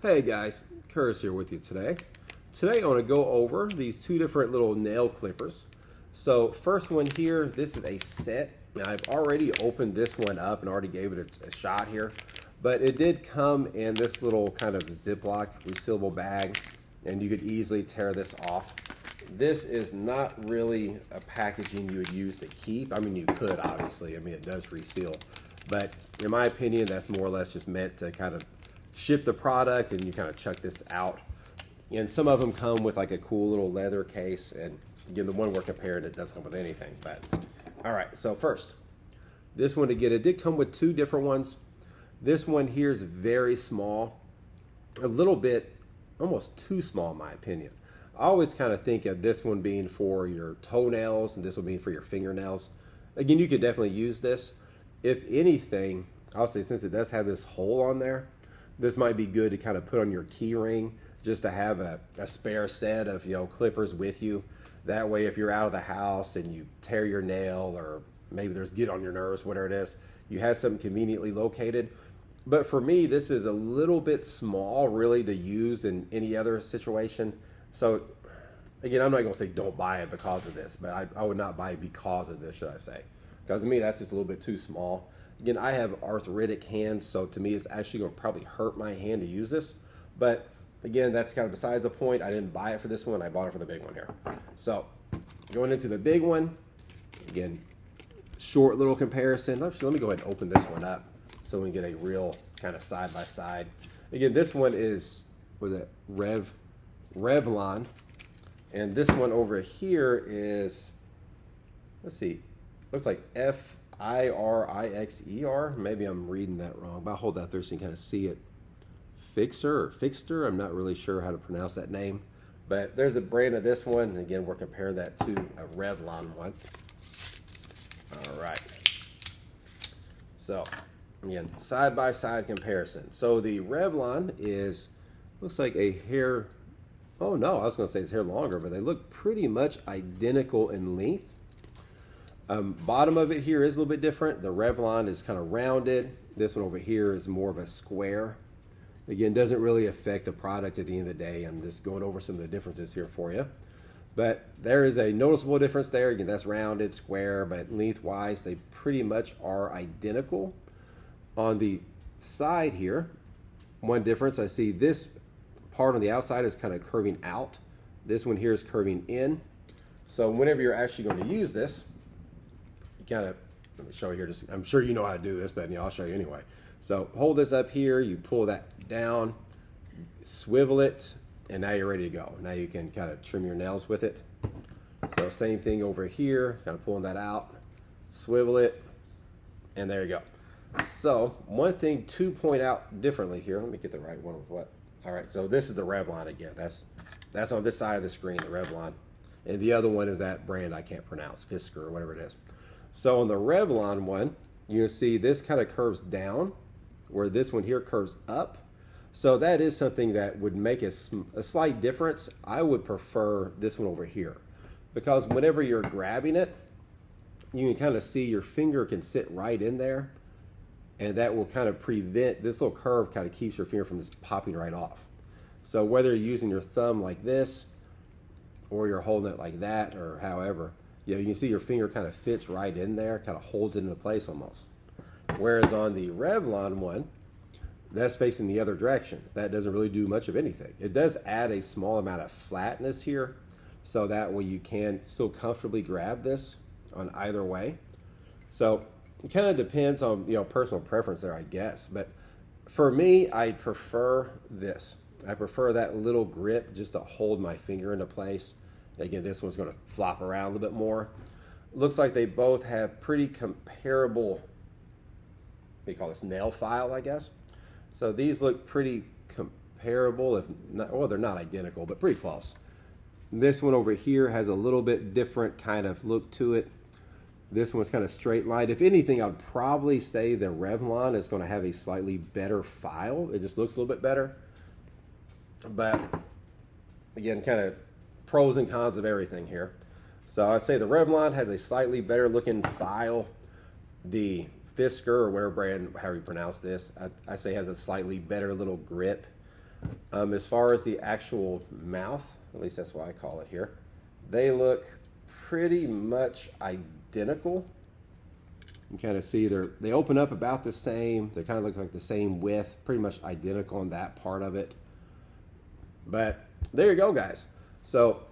Hey guys, Curtis here with you today. Today I want to go over these two different little nail clippers. So first one here, this is a set. Now I've already opened this one up and already gave it a shot here, but it did come in this little kind of Ziploc resealable bag and you could easily tear this off. This is not really a packaging you would use to keep. I mean, you could obviously, I mean it does reseal, but in my opinion that's more or less just meant to kind of ship the product and you kind of chuck this out. And some of them come with like a cool little leather case, and again the one we're comparing, it doesn't come with anything. But all right, so first this one, again it did come with two different ones. This one here is very small, a little bit almost too small in my opinion. I always kind of think of this one being for your toenails and this one being for your fingernails. Again, you could definitely use this. If anything, I'll say since it does have this hole on there, this might be good to kind of put on your key ring, just to have a spare set of clippers with you. That way if you're out of the house and you tear your nail, or maybe there's get on your nerves, whatever it is, you have something conveniently located. But for me, this is a little bit small really to use in any other situation. So again, I'm not going to say don't buy it because of this, but I would not buy it because of this, should I say. Because to me, that's just a little bit too small. Again, I have arthritic hands, so to me, it's actually going to probably hurt my hand to use this. But again, that's kind of besides the point. I didn't buy it for this one. I bought it for the big one here. So going into the big one, again, short little comparison. Actually, let me go ahead and open this one up so we can get a real kind of side by side. Again, this one is with a Revlon, and this one over here is, let's see, looks like firiKer. Maybe I'm reading that wrong, but I'll hold that there so you can kind of see it. Fixter, I'm not really sure how to pronounce that name, but there's a brand of this one. Again, we're comparing that to a Revlon one. All right, so again, side by side comparison. So the Revlon looks like a hair, oh no, I was going to say it's hair longer, but they look pretty much identical in length. Bottom of it here is a little bit different. The Revlon is kind of rounded. This one over here is more of a square. Again, doesn't really affect the product at the end of the day. I'm just going over some of the differences here for you. But there is a noticeable difference there. Again, that's rounded, square, but lengthwise, they pretty much are identical. On the side here, one difference, I see this part on the outside is kind of curving out. This one here is curving in. So whenever you're actually going to use this, kind of, let me show you here, just I'm sure you know how to do this, but I'll show you anyway. So hold this up here, you pull that down, swivel it, and now you're ready to go. Now you can kind of trim your nails with it. So same thing over here, kind of pulling that out, swivel it, and there you go. So one thing to point out differently here, let me get the right one with what. All right, so this is the Revlon again. That's on this side of the screen, the Revlon. And the other one is that brand I can't pronounce, firiKer or whatever it is. So on the Revlon one, you can see this kind of curves down, where this one here curves up. So that is something that would make a slight difference. I would prefer this one over here, because whenever you're grabbing it, you can kind of see your finger can sit right in there, and that will kind of prevent, this little curve kind of keeps your finger from just popping right off. So whether you're using your thumb like this, or you're holding it like that, or however, you can see your finger kind of fits right in there, kind of holds it into place almost. Whereas on the Revlon one, that's facing the other direction. That doesn't really do much of anything. It does add a small amount of flatness here, so that way you can still comfortably grab this on either way. So it kind of depends on personal preference there, I guess. But for me, I prefer this. I prefer that little grip just to hold my finger into place. Again, this one's going to flop around a little bit more. Looks like they both have pretty comparable, what do you call this, nail file, I guess. So these look pretty comparable, if not, well, they're not identical, but pretty close. This one over here has a little bit different kind of look to it. This one's kind of straight lined. If anything, I'd probably say the Revlon is going to have a slightly better file. It just looks a little bit better. But again, kind of pros and cons of everything here. So I'd say the Revlon has a slightly better looking file. The firiKer, or whatever brand, however you pronounce this, I say has a slightly better little grip. As far as the actual mouth, at least that's what I call it here, they look pretty much identical. You can kind of see they open up about the same. They kind of look like the same width, pretty much identical on that part of it. But there you go, guys. So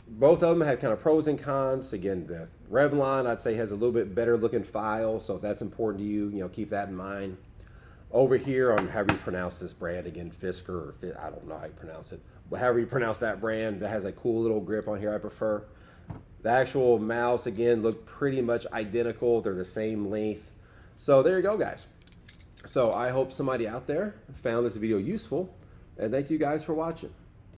both of them have kind of pros and cons. Again, the Revlon, I'd say, has a little bit better looking file. So if that's important to you, keep that in mind. Over here on however you pronounce this brand, again, firiKer, or I don't know how you pronounce it, but however you pronounce that brand, that has a cool little grip on here I prefer. The actual mouse, again, look pretty much identical. They're the same length. So there you go, guys. So I hope somebody out there found this video useful, and thank you guys for watching.